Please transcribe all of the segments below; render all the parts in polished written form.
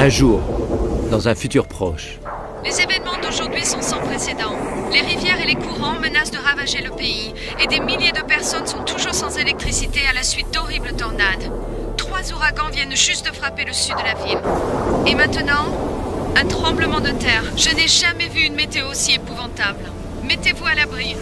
Un jour, dans un futur proche. Les événements d'aujourd'hui sont sans précédent. Les rivières et les courants menacent de ravager le pays et des milliers de personnes sont toujours sans électricité à la suite d'horribles tornades. 3 ouragans viennent juste de frapper le sud de la ville. Et maintenant, un tremblement de terre. Je n'ai jamais vu une météo aussi épouvantable. Mettez-vous à l'abri.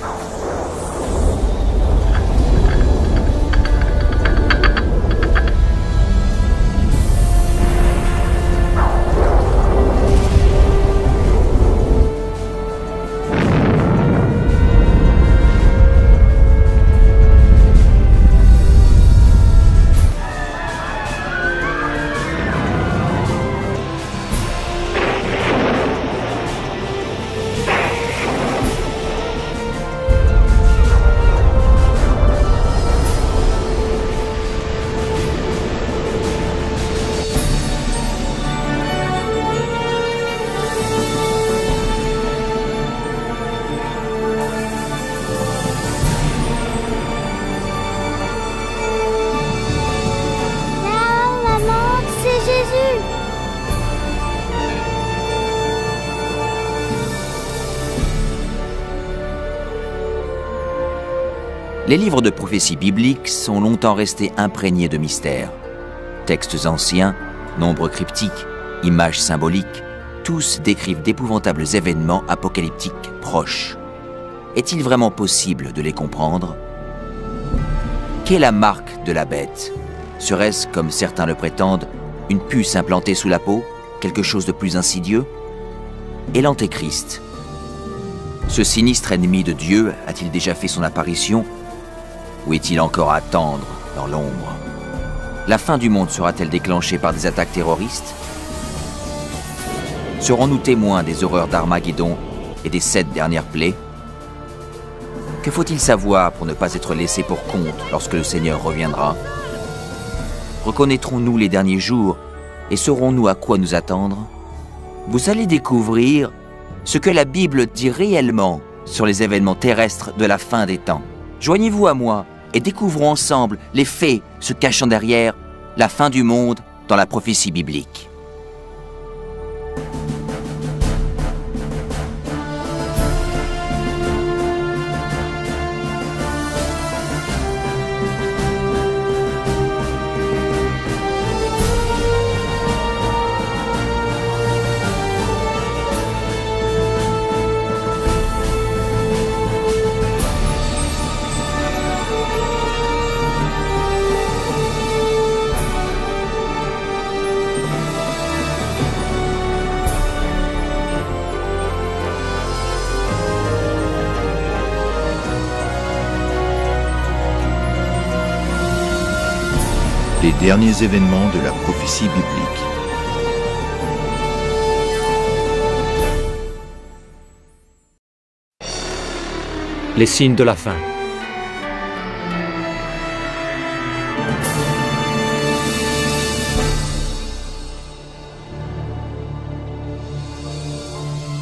Les livres de prophéties bibliques sont longtemps restés imprégnés de mystères. Textes anciens, nombres cryptiques, images symboliques, tous décrivent d'épouvantables événements apocalyptiques proches. Est-il vraiment possible de les comprendre? Qu'est la marque de la bête? Serait-ce, comme certains le prétendent, une puce implantée sous la peau? Quelque chose de plus insidieux? Et l'Antéchrist? Ce sinistre ennemi de Dieu a-t-il déjà fait son apparition? Ou est-il encore à attendre dans l'ombre? La fin du monde sera-t-elle déclenchée par des attaques terroristes? Serons-nous témoins des horreurs d'Armageddon et des 7 dernières plaies? Que faut-il savoir pour ne pas être laissé pour compte lorsque le Seigneur reviendra? Reconnaîtrons-nous les derniers jours et saurons-nous à quoi nous attendre? Vous allez découvrir ce que la Bible dit réellement sur les événements terrestres de la fin des temps. Joignez-vous à moi et découvrons ensemble les faits se cachant derrière la fin du monde dans la prophétie biblique. Les derniers événements de la prophétie biblique. Les signes de la fin.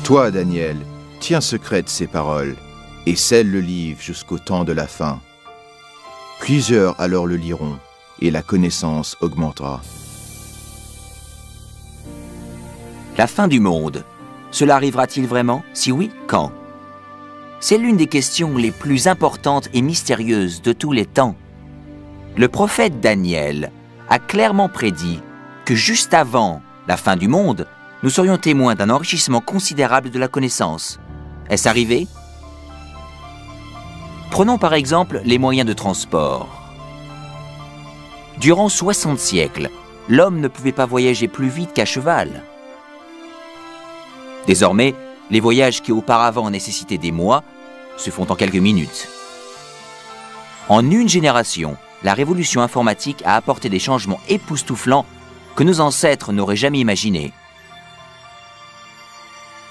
Toi, Daniel, tiens secrète ces paroles et scelle le livre jusqu'au temps de la fin. Plusieurs alors le liront, et la connaissance augmentera. La fin du monde, cela arrivera-t-il vraiment? Si oui, quand? C'est l'une des questions les plus importantes et mystérieuses de tous les temps. Le prophète Daniel a clairement prédit que juste avant la fin du monde, nous serions témoins d'un enrichissement considérable de la connaissance. Est-ce arrivé? Prenons par exemple les moyens de transport. Durant 60 siècles, l'homme ne pouvait pas voyager plus vite qu'à cheval. Désormais, les voyages qui auparavant nécessitaient des mois se font en quelques minutes. En une génération, la révolution informatique a apporté des changements époustouflants que nos ancêtres n'auraient jamais imaginés.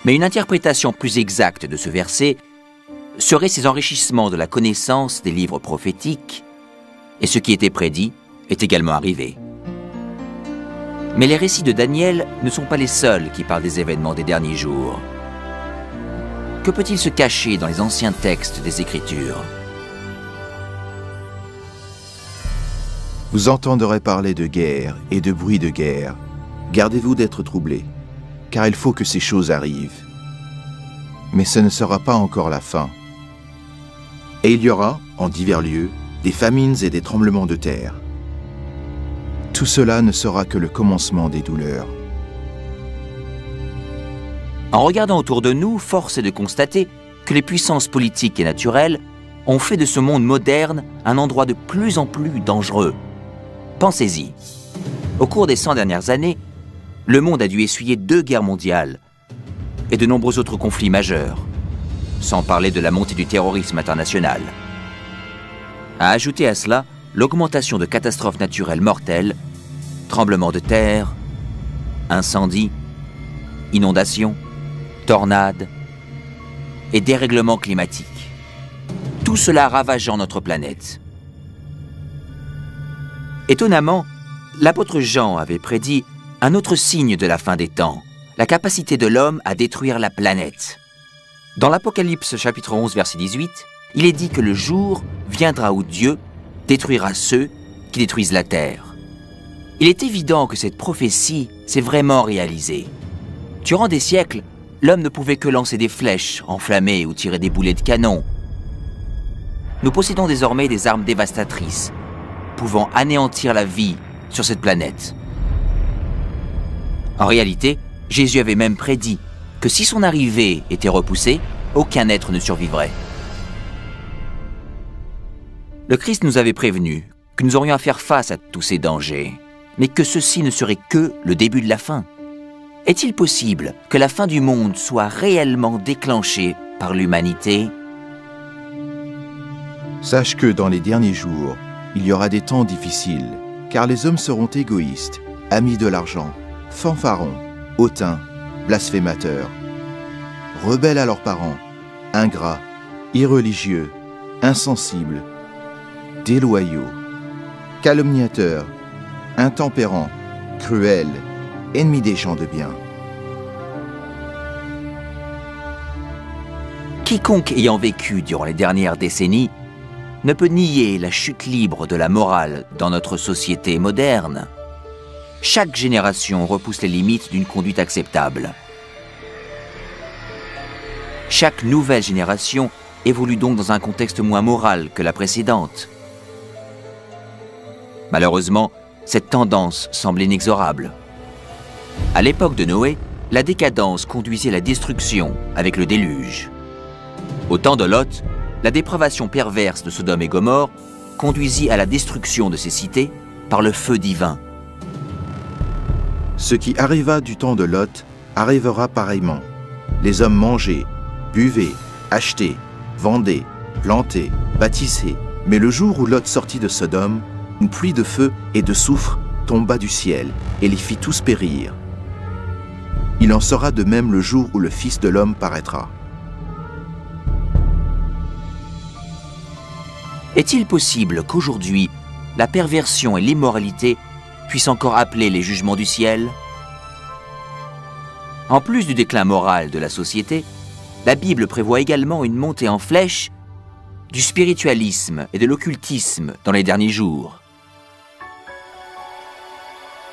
Mais une interprétation plus exacte de ce verset serait ces enrichissements de la connaissance des livres prophétiques, et ce qui était prédit est également arrivé. Mais les récits de Daniel ne sont pas les seuls qui parlent des événements des derniers jours. Que peut-il se cacher dans les anciens textes des Écritures? Vous entendrez parler de guerre et de bruit de guerre. Gardez-vous d'être troublés, car il faut que ces choses arrivent. Mais ce ne sera pas encore la fin. Et il y aura, en divers lieux, des famines et des tremblements de terre. Tout cela ne sera que le commencement des douleurs. En regardant autour de nous, force est de constater que les puissances politiques et naturelles ont fait de ce monde moderne un endroit de plus en plus dangereux. Pensez-y. Au cours des 100 dernières années, le monde a dû essuyer 2 guerres mondiales et de nombreux autres conflits majeurs, sans parler de la montée du terrorisme international. À ajouter à cela l'augmentation de catastrophes naturelles mortelles, tremblements de terre, incendies, inondations, tornades et dérèglements climatiques. Tout cela ravageant notre planète. Étonnamment, l'apôtre Jean avait prédit un autre signe de la fin des temps, la capacité de l'homme à détruire la planète. Dans l'Apocalypse chapitre 11 verset 18, il est dit que le jour viendra où Dieu détruira ceux qui détruisent la terre. Il est évident que cette prophétie s'est vraiment réalisée. Durant des siècles, l'homme ne pouvait que lancer des flèches enflammées ou tirer des boulets de canon. Nous possédons désormais des armes dévastatrices, pouvant anéantir la vie sur cette planète. En réalité, Jésus avait même prédit que si son arrivée était repoussée, aucun être ne survivrait. Le Christ nous avait prévenu que nous aurions à faire face à tous ces dangers, mais que ceci ne serait que le début de la fin. Est-il possible que la fin du monde soit réellement déclenchée par l'humanité? Sache que dans les derniers jours, il y aura des temps difficiles, car les hommes seront égoïstes, amis de l'argent, fanfarons, hautains, blasphémateurs, rebelles à leurs parents, ingrats, irreligieux, insensibles, déloyaux, calomniateurs, intempérants, cruels, ennemis des gens de bien. Quiconque ayant vécu durant les dernières décennies ne peut nier la chute libre de la morale dans notre société moderne. Chaque génération repousse les limites d'une conduite acceptable. Chaque nouvelle génération évolue donc dans un contexte moins moral que la précédente. Malheureusement, cette tendance semble inexorable. À l'époque de Noé, la décadence conduisait à la destruction avec le déluge. Au temps de Lot, la dépravation perverse de Sodome et Gomorrhe conduisit à la destruction de ces cités par le feu divin. Ce qui arriva du temps de Lot arrivera pareillement. Les hommes mangeaient, buvaient, achetaient, vendaient, plantaient, bâtissaient. Mais le jour où Lot sortit de Sodome, une pluie de feu et de soufre tomba du ciel et les fit tous périr. Il en sera de même le jour où le Fils de l'homme paraîtra. Est-il possible qu'aujourd'hui, la perversion et l'immoralité puissent encore appeler les jugements du ciel? En plus du déclin moral de la société, la Bible prévoit également une montée en flèche du spiritualisme et de l'occultisme dans les derniers jours.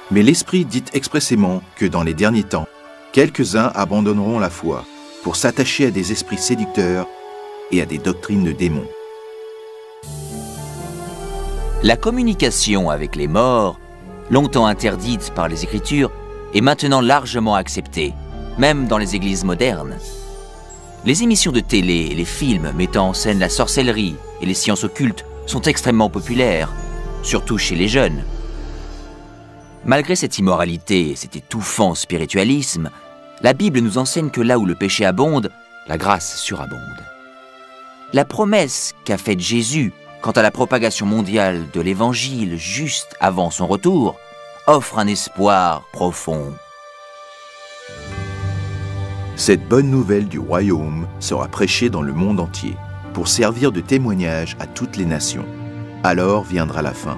Mais l'Esprit dit expressément que dans les derniers temps, quelques-uns abandonneront la foi pour s'attacher à des esprits séducteurs et à des doctrines de démons. La communication avec les morts, longtemps interdite par les Écritures, est maintenant largement acceptée, même dans les églises modernes. Les émissions de télé et les films mettant en scène la sorcellerie et les sciences occultes sont extrêmement populaires, surtout chez les jeunes. Malgré cette immoralité et cet étouffant spiritualisme, la Bible nous enseigne que là où le péché abonde, la grâce surabonde. La promesse qu'a faite Jésus quant à la propagation mondiale de l'Évangile juste avant son retour offre un espoir profond. Cette bonne nouvelle du royaume sera prêchée dans le monde entier pour servir de témoignage à toutes les nations. Alors viendra la fin.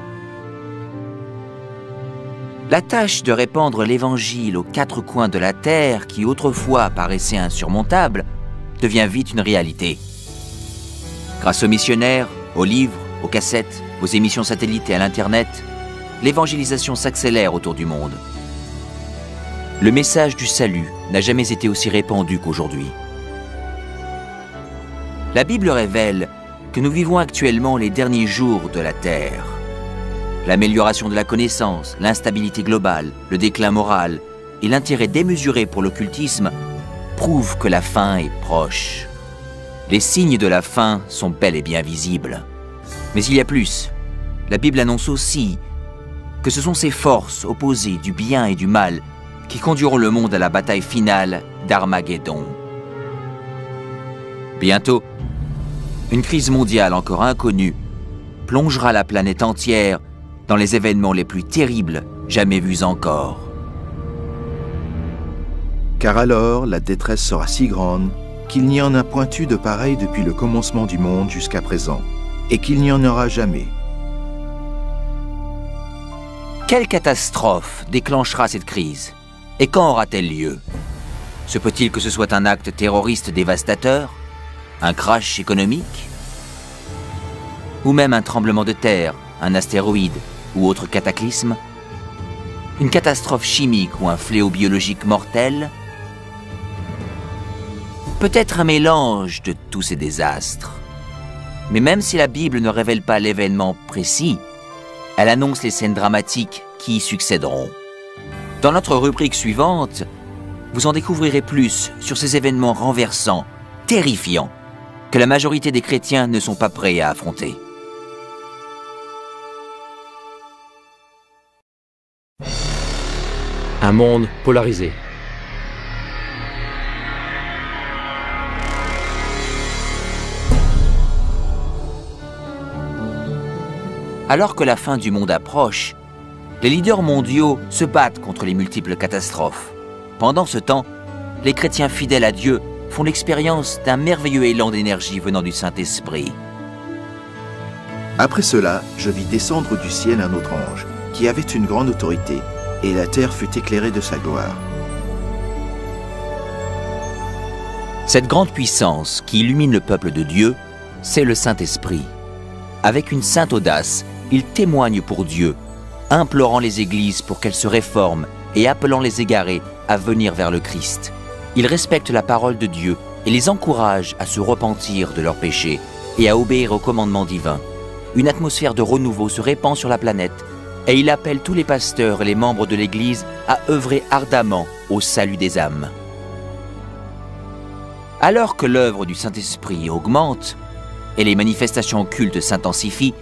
La tâche de répandre l'Évangile aux 4 coins de la terre, qui autrefois paraissait insurmontable, devient vite une réalité. Grâce aux missionnaires, aux livres, aux cassettes, aux émissions satellites et à l'Internet, l'évangélisation s'accélère autour du monde. Le message du salut n'a jamais été aussi répandu qu'aujourd'hui. La Bible révèle que nous vivons actuellement les derniers jours de la Terre. L'amélioration de la connaissance, l'instabilité globale, le déclin moral et l'intérêt démesuré pour l'occultisme prouvent que la fin est proche. Les signes de la fin sont bel et bien visibles. Mais il y a plus. La Bible annonce aussi que ce sont ces forces opposées du bien et du mal qui conduiront le monde à la bataille finale d'Armageddon. Bientôt, une crise mondiale encore inconnue plongera la planète entière dans les événements les plus terribles jamais vus encore. Car alors, la détresse sera si grande qu'il n'y en a point eu de pareil depuis le commencement du monde jusqu'à présent, et qu'il n'y en aura jamais. Quelle catastrophe déclenchera cette crise? Et quand aura-t-elle lieu? Se peut-il que ce soit un acte terroriste dévastateur? Un crash économique? Ou même un tremblement de terre, un astéroïde ou autre cataclysme? Une catastrophe chimique ou un fléau biologique mortel? Peut-être un mélange de tous ces désastres. Mais même si la Bible ne révèle pas l'événement précis, elle annonce les scènes dramatiques qui y succéderont. Dans notre rubrique suivante, vous en découvrirez plus sur ces événements renversants, terrifiants, que la majorité des chrétiens ne sont pas prêts à affronter. Un monde polarisé. Alors que la fin du monde approche, les leaders mondiaux se battent contre les multiples catastrophes. Pendant ce temps, les chrétiens fidèles à Dieu font l'expérience d'un merveilleux élan d'énergie venant du Saint-Esprit. Après cela, je vis descendre du ciel un autre ange, qui avait une grande autorité, et la terre fut éclairée de sa gloire. Cette grande puissance qui illumine le peuple de Dieu, c'est le Saint-Esprit. Avec une sainte audace, il témoigne pour Dieu, implorant les églises pour qu'elles se réforment et appelant les égarés à venir vers le Christ. Il respecte la parole de Dieu et les encourage à se repentir de leurs péchés et à obéir aux commandements divins. Une atmosphère de renouveau se répand sur la planète et il appelle tous les pasteurs et les membres de l'Église à œuvrer ardemment au salut des âmes. Alors que l'œuvre du Saint-Esprit augmente et les manifestations occultes s'intensifient,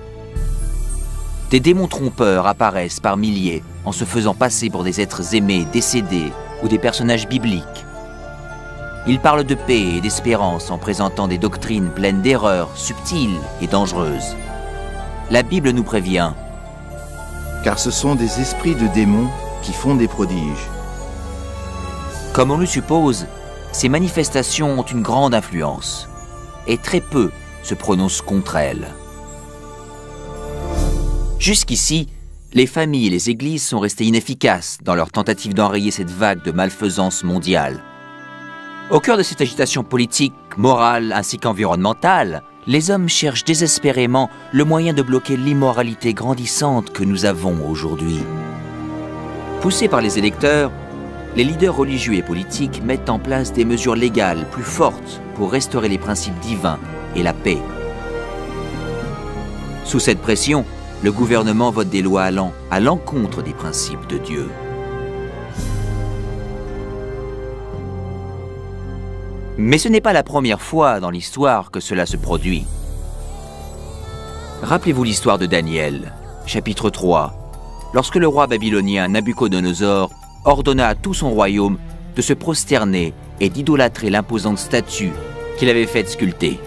des démons trompeurs apparaissent par milliers en se faisant passer pour des êtres aimés, décédés ou des personnages bibliques. Ils parlent de paix et d'espérance en présentant des doctrines pleines d'erreurs, subtiles et dangereuses. La Bible nous prévient. Car ce sont des esprits de démons qui font des prodiges. Comme on le suppose, ces manifestations ont une grande influence et très peu se prononcent contre elles. Jusqu'ici, les familles et les églises sont restées inefficaces dans leur tentative d'enrayer cette vague de malfaisance mondiale. Au cœur de cette agitation politique, morale ainsi qu'environnementale, les hommes cherchent désespérément le moyen de bloquer l'immoralité grandissante que nous avons aujourd'hui. Poussés par les électeurs, les leaders religieux et politiques mettent en place des mesures légales plus fortes pour restaurer les principes divins et la paix. Sous cette pression, le gouvernement vote des lois allant à l'encontre des principes de Dieu. Mais ce n'est pas la première fois dans l'histoire que cela se produit. Rappelez-vous l'histoire de Daniel, chapitre 3, lorsque le roi babylonien Nabuchodonosor ordonna à tout son royaume de se prosterner et d'idolâtrer l'imposante statue qu'il avait faite sculpter.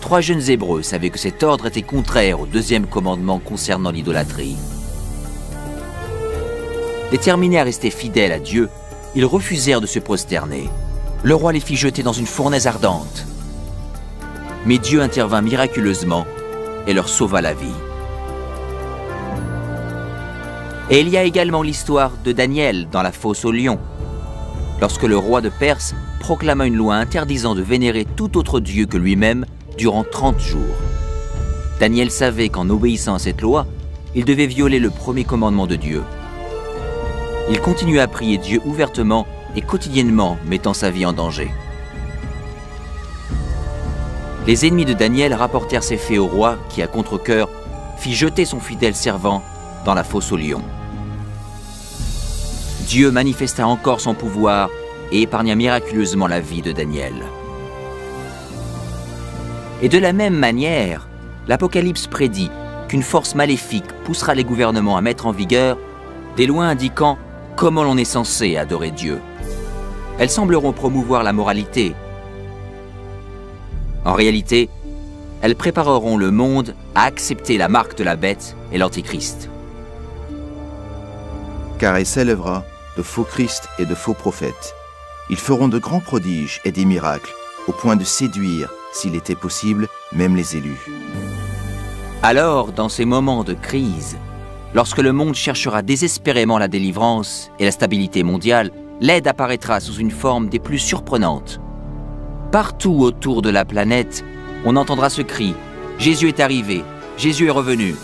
3 jeunes Hébreux savaient que cet ordre était contraire au 2e commandement concernant l'idolâtrie. Déterminés à rester fidèles à Dieu, ils refusèrent de se prosterner. Le roi les fit jeter dans une fournaise ardente. Mais Dieu intervint miraculeusement et leur sauva la vie. Et il y a également l'histoire de Daniel dans la fosse aux lions, lorsque le roi de Perse proclama une loi interdisant de vénérer tout autre dieu que lui-même durant 30 jours. Daniel savait qu'en obéissant à cette loi, il devait violer le premier commandement de Dieu. il continue à prier Dieu ouvertement et quotidiennement, mettant sa vie en danger. Les ennemis de Daniel rapportèrent ces faits au roi qui, à contre-cœur, fit jeter son fidèle servant dans la fosse aux lions. Dieu manifesta encore son pouvoir et épargna miraculeusement la vie de Daniel. Et de la même manière, l'Apocalypse prédit qu'une force maléfique poussera les gouvernements à mettre en vigueur des lois indiquant comment l'on est censé adorer Dieu. Elles sembleront promouvoir la moralité. En réalité, elles prépareront le monde à accepter la marque de la bête et l'Antichrist. Car il s'élèvera de faux Christ et de faux prophètes. Ils feront de grands prodiges et des miracles, au point de séduire, s'il était possible, même les élus. Alors, dans ces moments de crise, lorsque le monde cherchera désespérément la délivrance et la stabilité mondiale, l'aide apparaîtra sous une forme des plus surprenantes. Partout autour de la planète, on entendra ce cri « Jésus est arrivé, Jésus est revenu ».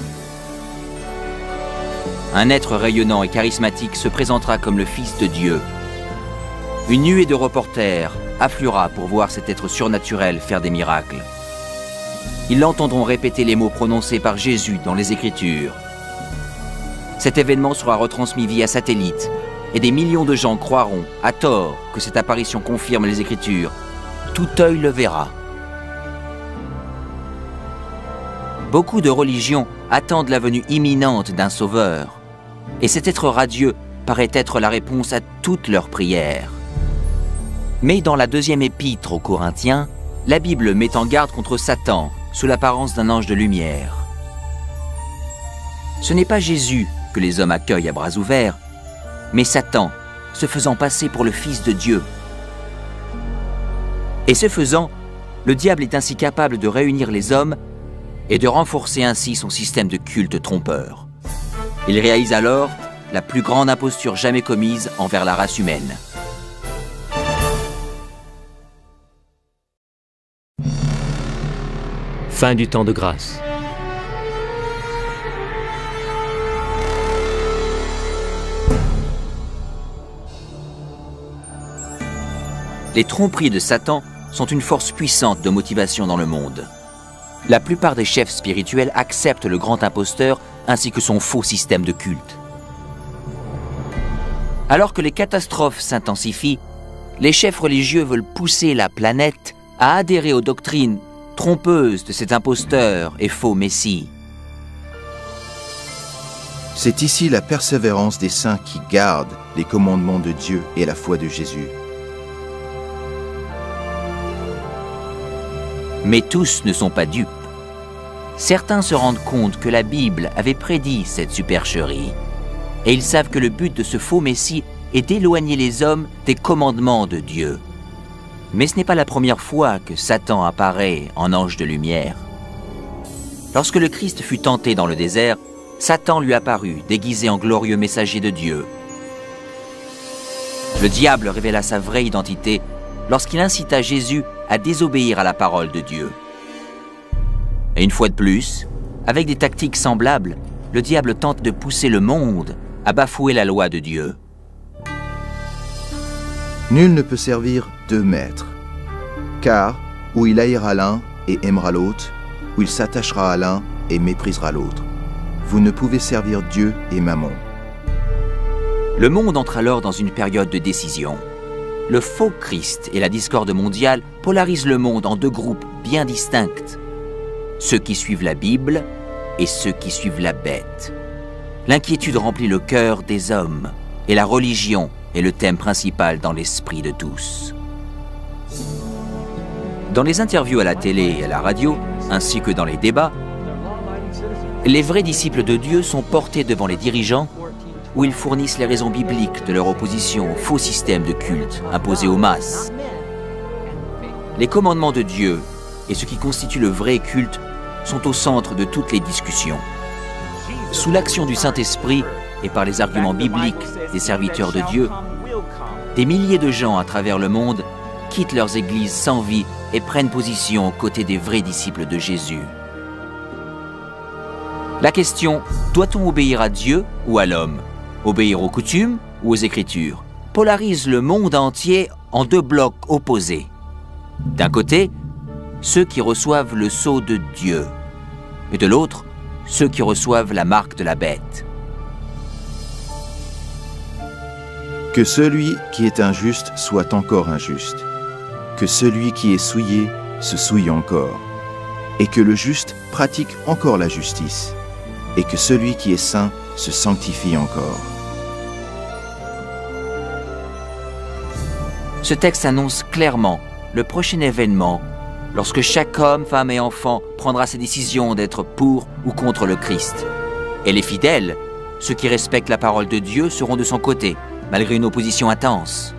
Un être rayonnant et charismatique se présentera comme le Fils de Dieu. Une nuée de reporters affluera pour voir cet être surnaturel faire des miracles. Ils l'entendront répéter les mots prononcés par Jésus dans les Écritures. Cet événement sera retransmis via satellite et des millions de gens croiront, à tort, que cette apparition confirme les Écritures. Tout œil le verra. Beaucoup de religions attendent la venue imminente d'un sauveur. Et cet être radieux paraît être la réponse à toutes leurs prières. Mais dans la deuxième épître aux Corinthiens, la Bible met en garde contre Satan sous l'apparence d'un ange de lumière. Ce n'est pas Jésus que les hommes accueillent à bras ouverts, mais Satan, se faisant passer pour le Fils de Dieu. Et ce faisant, le diable est ainsi capable de réunir les hommes et de renforcer ainsi son système de culte trompeur. Il réalise alors la plus grande imposture jamais commise envers la race humaine. Fin du temps de grâce. Les tromperies de Satan sont une force puissante de motivation dans le monde. La plupart des chefs spirituels acceptent le grand imposteur ainsi que son faux système de culte. Alors que les catastrophes s'intensifient, les chefs religieux veulent pousser la planète à adhérer aux doctrines trompeuses de cet imposteur et faux messie. C'est ici la persévérance des saints qui gardent les commandements de Dieu et la foi de Jésus. Mais tous ne sont pas dupes. Certains se rendent compte que la Bible avait prédit cette supercherie, et ils savent que le but de ce faux Messie est d'éloigner les hommes des commandements de Dieu. Mais ce n'est pas la première fois que Satan apparaît en ange de lumière. Lorsque le Christ fut tenté dans le désert, Satan lui apparut déguisé en glorieux messager de Dieu. Le diable révéla sa vraie identité lorsqu'il incita Jésus à désobéir à la parole de Dieu. Et une fois de plus, avec des tactiques semblables, le diable tente de pousser le monde à bafouer la loi de Dieu. Nul ne peut servir deux maîtres, car ou il haïra l'un et aimera l'autre, ou il s'attachera à l'un et méprisera l'autre. Vous ne pouvez servir Dieu et Mammon. Le monde entre alors dans une période de décision. Le faux Christ et la discorde mondiale polarisent le monde en deux groupes bien distincts. Ceux qui suivent la Bible et ceux qui suivent la bête. L'inquiétude remplit le cœur des hommes et la religion est le thème principal dans l'esprit de tous. Dans les interviews à la télé et à la radio, ainsi que dans les débats, les vrais disciples de Dieu sont portés devant les dirigeants où ils fournissent les raisons bibliques de leur opposition au faux système de culte imposé aux masses. Les commandements de Dieu et ce qui constitue le vrai culte sont au centre de toutes les discussions. Sous l'action du Saint-Esprit et par les arguments bibliques des serviteurs de Dieu, des milliers de gens à travers le monde quittent leurs églises sans vie et prennent position aux côtés des vrais disciples de Jésus. La question, doit-on obéir à Dieu ou à l'homme? Obéir aux coutumes ou aux Écritures polarisent le monde entier en deux blocs opposés. D'un côté, ceux qui reçoivent le sceau de Dieu, et de l'autre, ceux qui reçoivent la marque de la bête. Que celui qui est injuste soit encore injuste, que celui qui est souillé se souille encore, et que le juste pratique encore la justice, et que celui qui est saint se sanctifie encore. Ce texte annonce clairement le prochain événement lorsque chaque homme, femme et enfant prendra ses décisions d'être pour ou contre le Christ. Et les fidèles, ceux qui respectent la parole de Dieu, seront de son côté, malgré une opposition intense.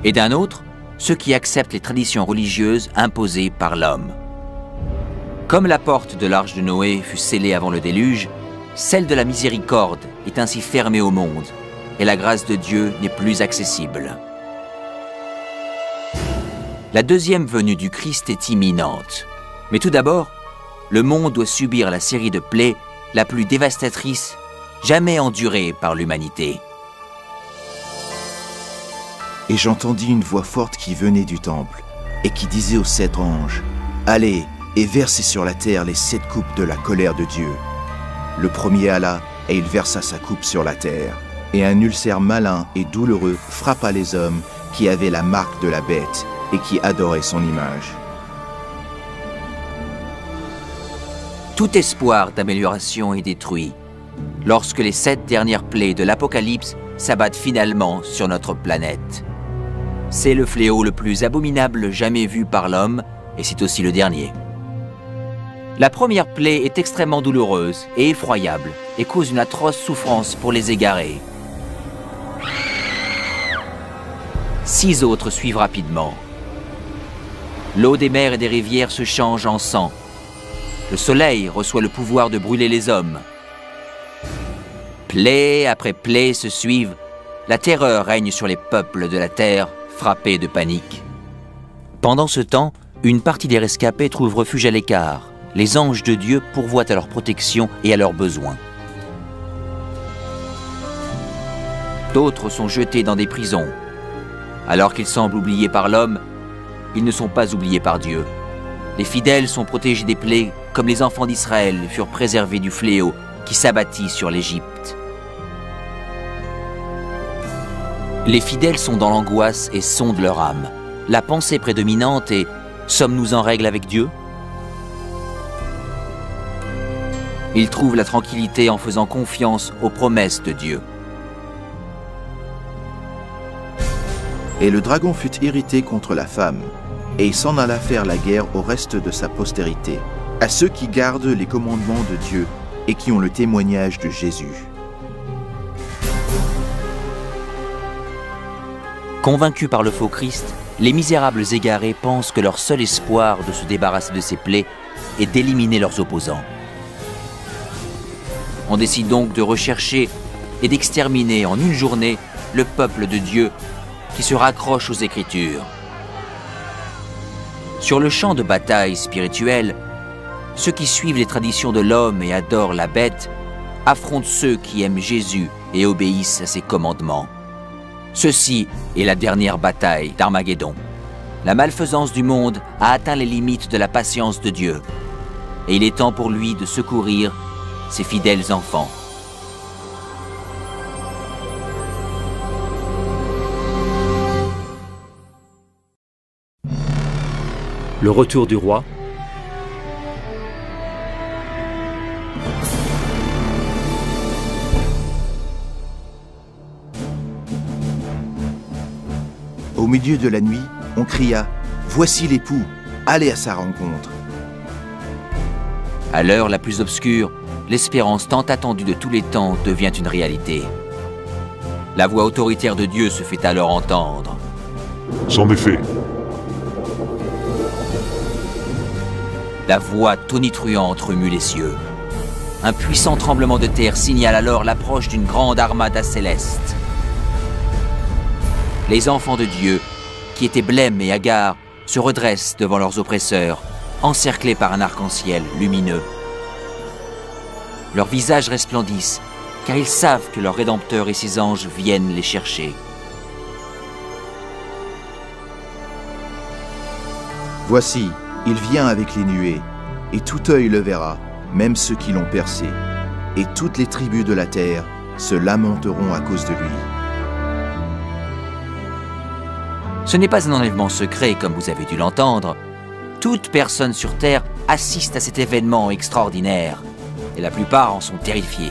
Et d'un autre, ceux qui acceptent les traditions religieuses imposées par l'homme. Comme la porte de l'arche de Noé fut scellée avant le déluge, celle de la miséricorde est ainsi fermée au monde, et la grâce de Dieu n'est plus accessible. La deuxième venue du Christ est imminente. Mais tout d'abord, le monde doit subir la série de plaies la plus dévastatrice jamais endurée par l'humanité. Et j'entendis une voix forte qui venait du temple, et qui disait aux 7 anges, « Allez, et versez sur la terre les 7 coupes de la colère de Dieu. » Le premier alla, et il versa sa coupe sur la terre. Et un ulcère malin et douloureux frappa les hommes qui avaient la marque de la bête, et qui adoraient son image. Tout espoir d'amélioration est détruit lorsque les 7 dernières plaies de l'Apocalypse s'abattent finalement sur notre planète. C'est le fléau le plus abominable jamais vu par l'homme, et c'est aussi le dernier. La première plaie est extrêmement douloureuse et effroyable et cause une atroce souffrance pour les égarés. 6 autres suivent rapidement. L'eau des mers et des rivières se change en sang. Le soleil reçoit le pouvoir de brûler les hommes. Plaie après plaie se suivent. La terreur règne sur les peuples de la terre, frappés de panique. Pendant ce temps, une partie des rescapés trouve refuge à l'écart. Les anges de Dieu pourvoient à leur protection et à leurs besoins. D'autres sont jetés dans des prisons. Alors qu'ils semblent oubliés par l'homme, ils ne sont pas oubliés par Dieu. Les fidèles sont protégés des plaies comme les enfants d'Israël furent préservés du fléau qui s'abattit sur l'Égypte. Les fidèles sont dans l'angoisse et sondent leur âme. La pensée prédominante est « Sommes-nous en règle avec Dieu ?» Ils trouvent la tranquillité en faisant confiance aux promesses de Dieu. Et le dragon fut irrité contre la femme, et il s'en alla faire la guerre au reste de sa postérité, à ceux qui gardent les commandements de Dieu et qui ont le témoignage de Jésus. Convaincus par le faux Christ, les misérables égarés pensent que leur seul espoir de se débarrasser de ces plaies est d'éliminer leurs opposants. On décide donc de rechercher et d'exterminer en une journée le peuple de Dieu qui se raccroche aux Écritures. Sur le champ de bataille spirituel, ceux qui suivent les traditions de l'homme et adorent la bête affrontent ceux qui aiment Jésus et obéissent à ses commandements. Ceci est la dernière bataille d'Armageddon. La malfaisance du monde a atteint les limites de la patience de Dieu, et il est temps pour lui de secourir ses fidèles enfants. Le retour du roi. Au milieu de la nuit, on cria « Voici l'époux, allez à sa rencontre !» À l'heure la plus obscure, l'espérance tant attendue de tous les temps devient une réalité. La voix autoritaire de Dieu se fait alors entendre. Sans méfait. La voix tonitruante remue les cieux. Un puissant tremblement de terre signale alors l'approche d'une grande armada céleste. Les enfants de Dieu, qui étaient blêmes et hagards, se redressent devant leurs oppresseurs, encerclés par un arc-en-ciel lumineux. Leurs visages resplendissent, car ils savent que leur Rédempteur et ses anges viennent les chercher. Voici, il vient avec les nuées, et tout œil le verra, même ceux qui l'ont percé, et toutes les tribus de la terre se lamenteront à cause de lui. Ce n'est pas un enlèvement secret, comme vous avez dû l'entendre. Toute personne sur Terre assiste à cet événement extraordinaire, et la plupart en sont terrifiés.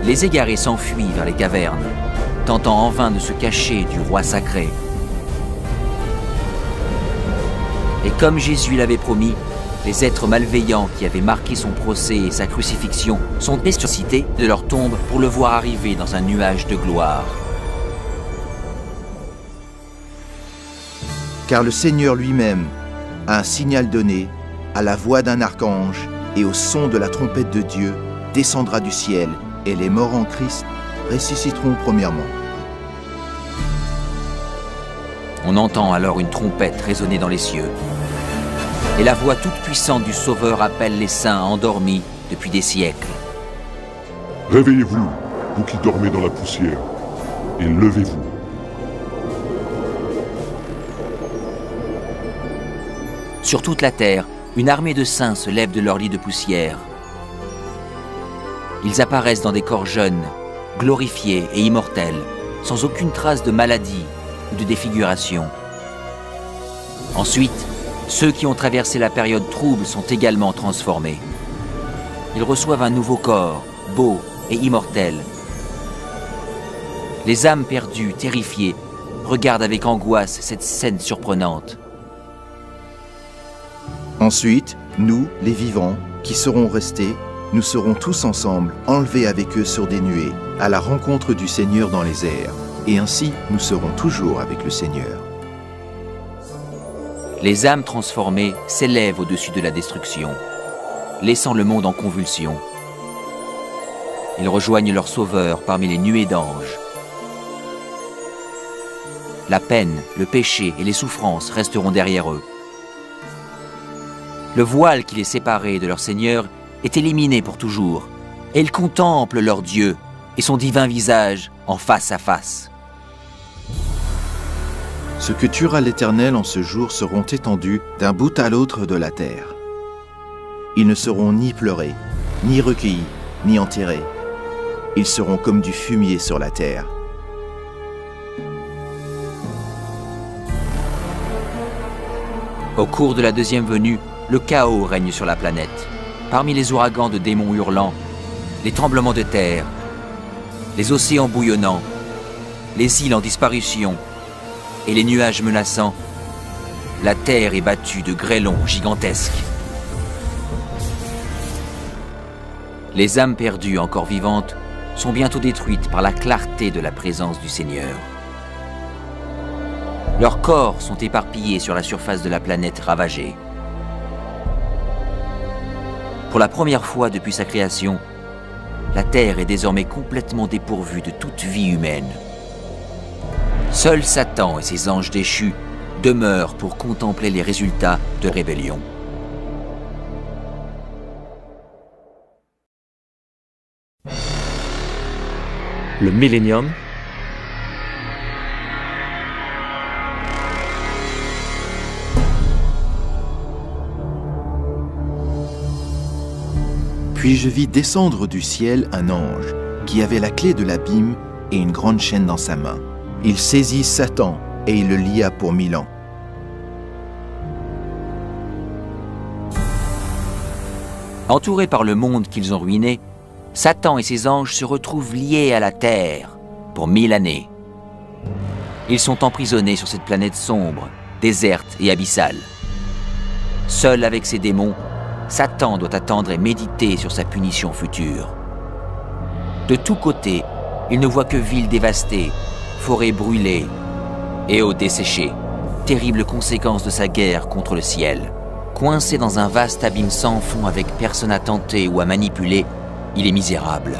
Les égarés s'enfuient vers les cavernes, tentant en vain de se cacher du roi sacré. Et comme Jésus l'avait promis, les êtres malveillants qui avaient marqué son procès et sa crucifixion sont ressuscités de leur tombe pour le voir arriver dans un nuage de gloire. Car le Seigneur lui-même a un signal donné, à la voix d'un archange et au son de la trompette de Dieu, descendra du ciel, et les morts en Christ ressusciteront premièrement. On entend alors une trompette résonner dans les cieux. Et la voix toute puissante du Sauveur appelle les saints endormis depuis des siècles. Réveillez-vous, vous qui dormez dans la poussière, et levez-vous. Sur toute la terre, une armée de saints se lève de leur lit de poussière. Ils apparaissent dans des corps jeunes, glorifiés et immortels, sans aucune trace de maladie ou de défiguration. Ensuite, ceux qui ont traversé la période trouble sont également transformés. Ils reçoivent un nouveau corps, beau et immortel. Les âmes perdues, terrifiées, regardent avec angoisse cette scène surprenante. Ensuite, nous, les vivants, qui serons restés, nous serons tous ensemble enlevés avec eux sur des nuées, à la rencontre du Seigneur dans les airs. Et ainsi, nous serons toujours avec le Seigneur. Les âmes transformées s'élèvent au-dessus de la destruction, laissant le monde en convulsion. Ils rejoignent leur Sauveur parmi les nuées d'anges. La peine, le péché et les souffrances resteront derrière eux. Le voile qui les séparait de leur Seigneur est éliminé pour toujours, et ils contemplent leur Dieu et son divin visage en face à face. Ce que tuera l'Éternel en ce jour seront étendus d'un bout à l'autre de la terre. Ils ne seront ni pleurés, ni recueillis, ni enterrés. Ils seront comme du fumier sur la terre. Au cours de la deuxième venue, le chaos règne sur la planète. Parmi les ouragans de démons hurlants, les tremblements de terre, les océans bouillonnants, les îles en disparition et les nuages menaçants, la terre est battue de grêlons gigantesques. Les âmes perdues encore vivantes sont bientôt détruites par la clarté de la présence du Seigneur. Leurs corps sont éparpillés sur la surface de la planète ravagée. Pour la première fois depuis sa création, la Terre est désormais complètement dépourvue de toute vie humaine. Seul Satan et ses anges déchus demeurent pour contempler les résultats de rébellion. Le millénium, Puis je vis descendre du ciel un ange qui avait la clé de l'abîme et une grande chaîne dans sa main. Il saisit Satan et il le lia pour 1000 ans. Entourés par le monde qu'ils ont ruiné, Satan et ses anges se retrouvent liés à la Terre pour 1000 années. Ils sont emprisonnés sur cette planète sombre, déserte et abyssale. Seul avec ses démons, Satan doit attendre et méditer sur sa punition future. De tous côtés, il ne voit que villes dévastées, forêts brûlées et eaux desséchées, terribles conséquences de sa guerre contre le ciel. Coincé dans un vaste abîme sans fond avec personne à tenter ou à manipuler, il est misérable.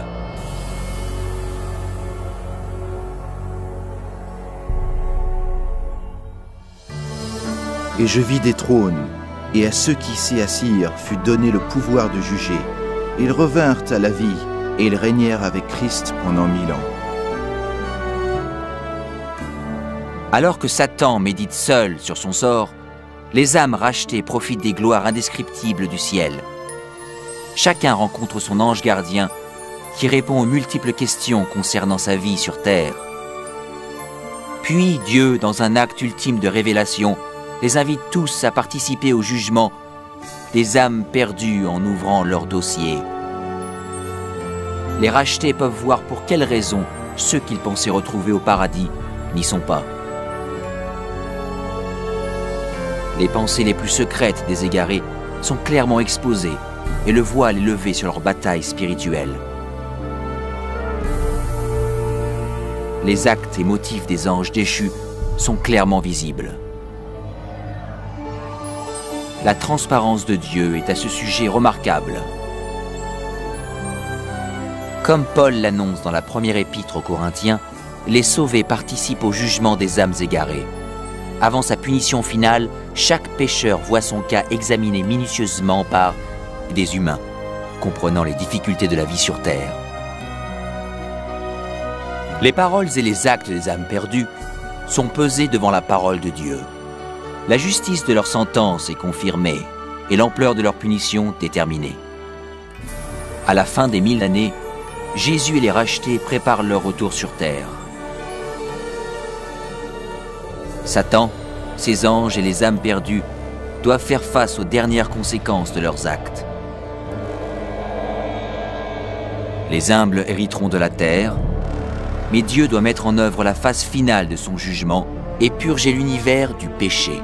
Et je vis des trônes, et à ceux qui s'y assirent fut donné le pouvoir de juger. Ils revinrent à la vie, et ils régnèrent avec Christ pendant 1000 ans. Alors que Satan médite seul sur son sort, les âmes rachetées profitent des gloires indescriptibles du ciel. Chacun rencontre son ange gardien qui répond aux multiples questions concernant sa vie sur terre. Puis Dieu, dans un acte ultime de révélation, les invite tous à participer au jugement des âmes perdues en ouvrant leur dossier. Les rachetés peuvent voir pour quelles raisons ceux qu'ils pensaient retrouver au paradis n'y sont pas. Les pensées les plus secrètes des égarés sont clairement exposées et le voile est levé sur leur bataille spirituelle. Les actes et motifs des anges déchus sont clairement visibles. La transparence de Dieu est à ce sujet remarquable. Comme Paul l'annonce dans la première épître aux Corinthiens, les sauvés participent au jugement des âmes égarées. Avant sa punition finale, chaque pécheur voit son cas examiné minutieusement par des humains, comprenant les difficultés de la vie sur terre. Les paroles et les actes des âmes perdues sont pesés devant la parole de Dieu. La justice de leur sentence est confirmée et l'ampleur de leur punition déterminée. À la fin des 1000 années, Jésus et les rachetés préparent leur retour sur terre. Satan, ses anges et les âmes perdues doivent faire face aux dernières conséquences de leurs actes. Les humbles hériteront de la terre, mais Dieu doit mettre en œuvre la phase finale de son jugement et purger l'univers du péché.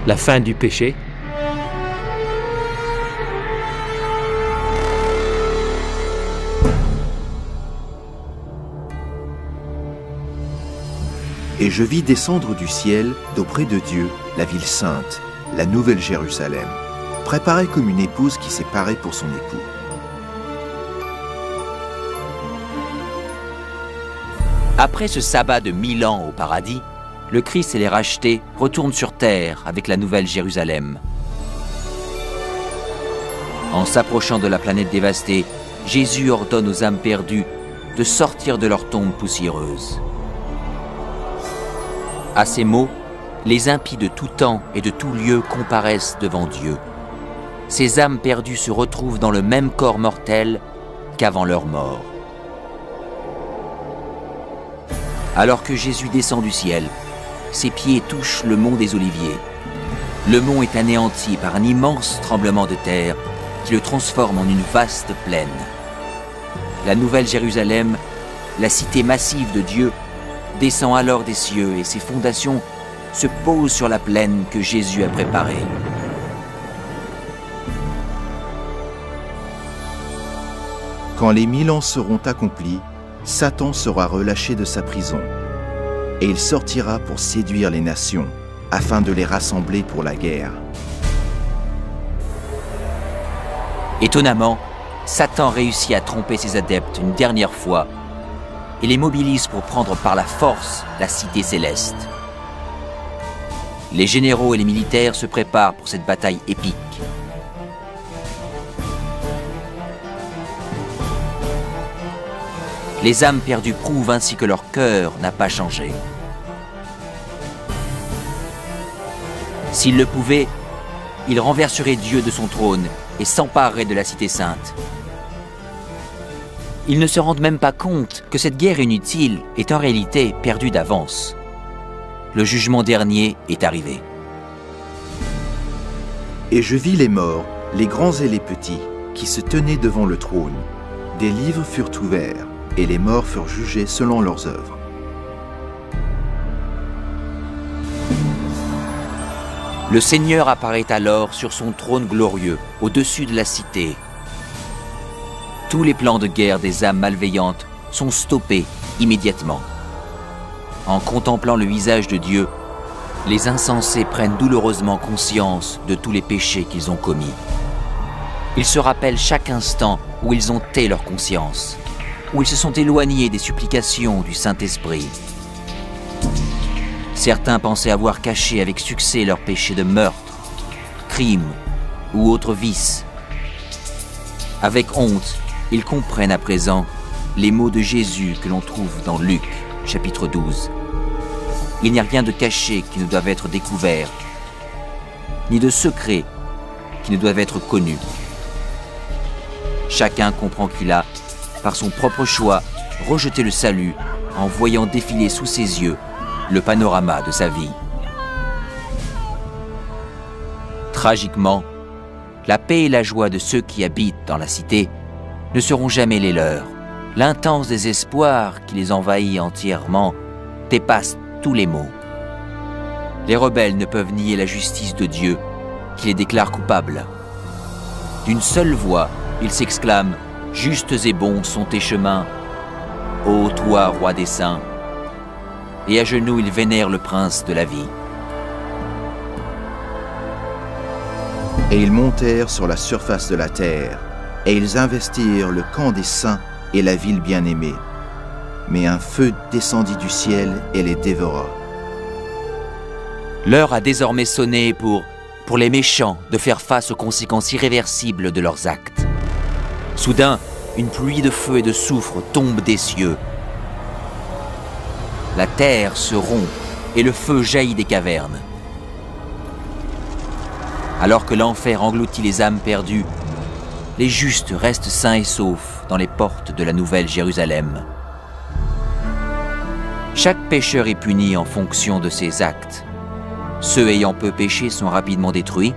La fin du péché. Et je vis descendre du ciel, d'auprès de Dieu, la ville sainte, la nouvelle Jérusalem, préparée comme une épouse qui s'est parée pour son époux. Après ce sabbat de 1000 ans au paradis, le Christ et les rachetés retournent sur terre avec la nouvelle Jérusalem. En s'approchant de la planète dévastée, Jésus ordonne aux âmes perdues de sortir de leur tombe poussiéreuse. À ces mots, les impies de tout temps et de tout lieu comparaissent devant Dieu. Ces âmes perdues se retrouvent dans le même corps mortel qu'avant leur mort. Alors que Jésus descend du ciel, ses pieds touchent le mont des Oliviers. Le mont est anéanti par un immense tremblement de terre qui le transforme en une vaste plaine. La nouvelle Jérusalem, la cité massive de Dieu, descend alors des cieux et ses fondations se posent sur la plaine que Jésus a préparée. Quand les 1000 ans seront accomplis, Satan sera relâché de sa prison, et il sortira pour séduire les nations, afin de les rassembler pour la guerre. Étonnamment, Satan réussit à tromper ses adeptes une dernière fois et les mobilise pour prendre par la force la cité céleste. Les généraux et les militaires se préparent pour cette bataille épique. Les âmes perdues prouvent ainsi que leur cœur n'a pas changé. S'ils le pouvaient, ils renverseraient Dieu de son trône et s'empareraient de la cité sainte. Ils ne se rendent même pas compte que cette guerre inutile est en réalité perdue d'avance. Le jugement dernier est arrivé. Et je vis les morts, les grands et les petits, qui se tenaient devant le trône. Des livres furent ouverts, et les morts furent jugés selon leurs œuvres. Le Seigneur apparaît alors sur son trône glorieux, au-dessus de la cité. Tous les plans de guerre des âmes malveillantes sont stoppés immédiatement. En contemplant le visage de Dieu, les insensés prennent douloureusement conscience de tous les péchés qu'ils ont commis. Ils se rappellent chaque instant où ils ont tait leur conscience, où ils se sont éloignés des supplications du Saint-Esprit. Certains pensaient avoir caché avec succès leurs péchés de meurtre, crime ou autres vices. Avec honte, ils comprennent à présent les mots de Jésus que l'on trouve dans Luc, chapitre 12. Il n'y a rien de caché qui ne doive être découvert, ni de secret qui ne doivent être connus. Chacun comprend qu'il a, par son propre choix, rejeté le salut en voyant défiler sous ses yeux le panorama de sa vie. Tragiquement, la paix et la joie de ceux qui habitent dans la cité ne seront jamais les leurs. L'intense désespoir qui les envahit entièrement dépasse tous les mots. Les rebelles ne peuvent nier la justice de Dieu qui les déclare coupables. D'une seule voix, ils s'exclament « Justes et bons sont tes chemins, ô toi, roi des saints !» Et à genoux, ils vénèrent le prince de la vie. Et ils montèrent sur la surface de la terre, et ils investirent le camp des saints et la ville bien-aimée. Mais un feu descendit du ciel et les dévora. L'heure a désormais sonné pour les méchants de faire face aux conséquences irréversibles de leurs actes. Soudain, une pluie de feu et de soufre tombe des cieux. La terre se rompt et le feu jaillit des cavernes. Alors que l'enfer engloutit les âmes perdues, les justes restent sains et saufs dans les portes de la nouvelle Jérusalem. Chaque pécheur est puni en fonction de ses actes. Ceux ayant peu péché sont rapidement détruits,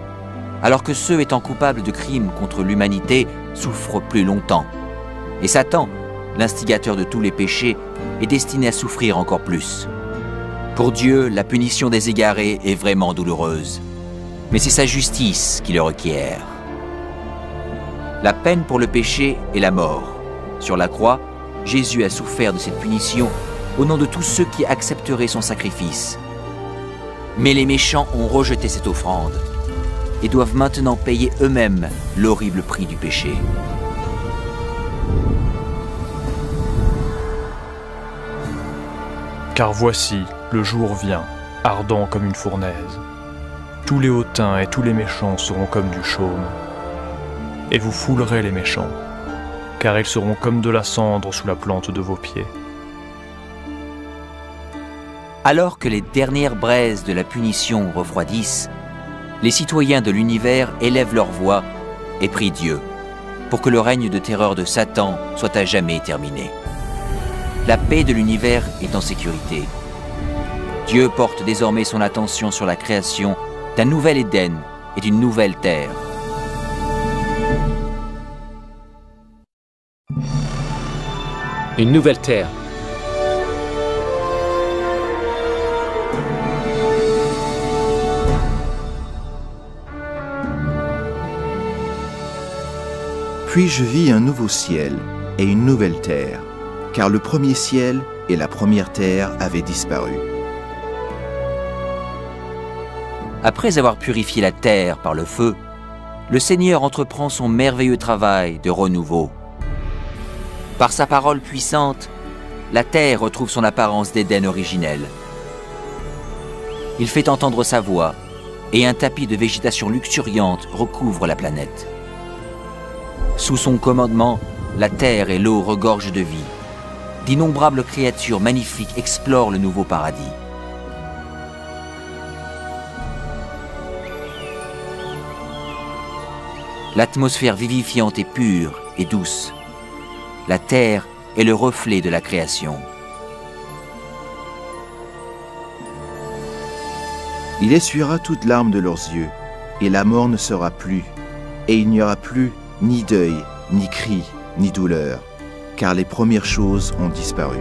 alors que ceux étant coupables de crimes contre l'humanité souffrent plus longtemps. Et Satan, l'instigateur de tous les péchés, est destiné à souffrir encore plus. Pour Dieu, la punition des égarés est vraiment douloureuse, mais c'est sa justice qui le requiert. La peine pour le péché est la mort. Sur la croix, Jésus a souffert de cette punition au nom de tous ceux qui accepteraient son sacrifice. Mais les méchants ont rejeté cette offrande et doivent maintenant payer eux-mêmes l'horrible prix du péché. Car voici, le jour vient, ardent comme une fournaise. Tous les hautains et tous les méchants seront comme du chaume. Et vous foulerez les méchants, car ils seront comme de la cendre sous la plante de vos pieds. Alors que les dernières braises de la punition refroidissent, les citoyens de l'univers élèvent leur voix et prient Dieu pour que le règne de terreur de Satan soit à jamais terminé. La paix de l'univers est en sécurité. Dieu porte désormais son attention sur la création d'un nouvel Éden et d'une nouvelle terre. Une nouvelle terre. Puis je vis un nouveau ciel et une nouvelle terre, car le premier ciel et la première terre avaient disparu. Après avoir purifié la terre par le feu, le Seigneur entreprend son merveilleux travail de renouveau. Par sa parole puissante, la terre retrouve son apparence d'Éden originel. Il fait entendre sa voix, et un tapis de végétation luxuriante recouvre la planète. Sous son commandement, la terre et l'eau regorgent de vie. D'innombrables créatures magnifiques explorent le nouveau paradis. L'atmosphère vivifiante est pure et douce. La terre est le reflet de la création. Il essuiera toute larme de leurs yeux, et la mort ne sera plus, et il n'y aura plus ni deuil, ni cri, ni douleur, car les premières choses ont disparu.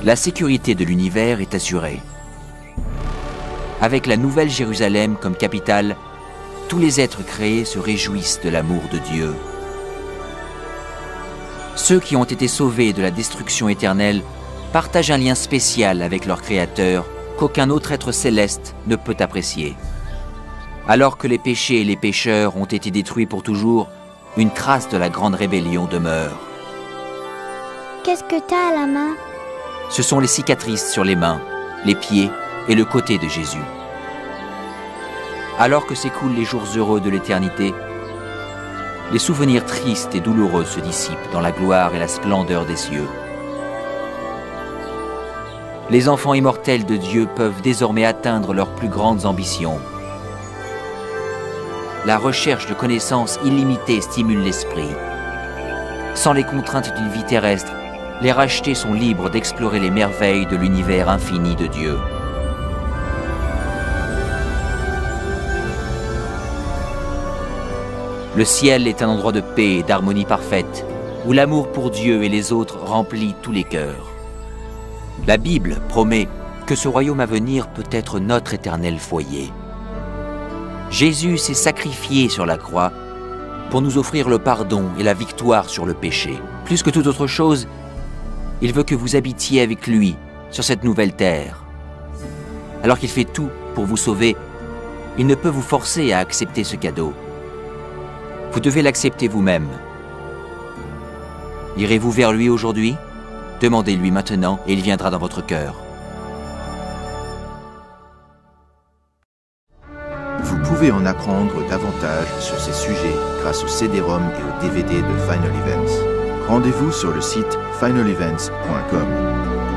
La sécurité de l'univers est assurée. Avec la nouvelle Jérusalem comme capitale, tous les êtres créés se réjouissent de l'amour de Dieu. Ceux qui ont été sauvés de la destruction éternelle partagent un lien spécial avec leur Créateur qu'aucun autre être céleste ne peut apprécier. Alors que les péchés et les pécheurs ont été détruits pour toujours, une trace de la grande rébellion demeure. Qu'est-ce que t'as à la main? Ce sont les cicatrices sur les mains, les pieds et le côté de Jésus. Alors que s'écoulent les jours heureux de l'éternité, les souvenirs tristes et douloureux se dissipent dans la gloire et la splendeur des cieux. Les enfants immortels de Dieu peuvent désormais atteindre leurs plus grandes ambitions. La recherche de connaissances illimitées stimule l'esprit. Sans les contraintes d'une vie terrestre, les rachetés sont libres d'explorer les merveilles de l'univers infini de Dieu. Le ciel est un endroit de paix et d'harmonie parfaite, où l'amour pour Dieu et les autres remplit tous les cœurs. La Bible promet que ce royaume à venir peut être notre éternel foyer. Jésus s'est sacrifié sur la croix pour nous offrir le pardon et la victoire sur le péché. Plus que toute autre chose, il veut que vous habitiez avec lui sur cette nouvelle terre. Alors qu'il fait tout pour vous sauver, il ne peut vous forcer à accepter ce cadeau. Vous devez l'accepter vous-même. Irez-vous vers lui aujourd'hui? Demandez-lui maintenant et il viendra dans votre cœur. Vous pouvez en apprendre davantage sur ces sujets grâce au CD-ROM et au DVD de Final Events. Rendez-vous sur le site finalevents.com.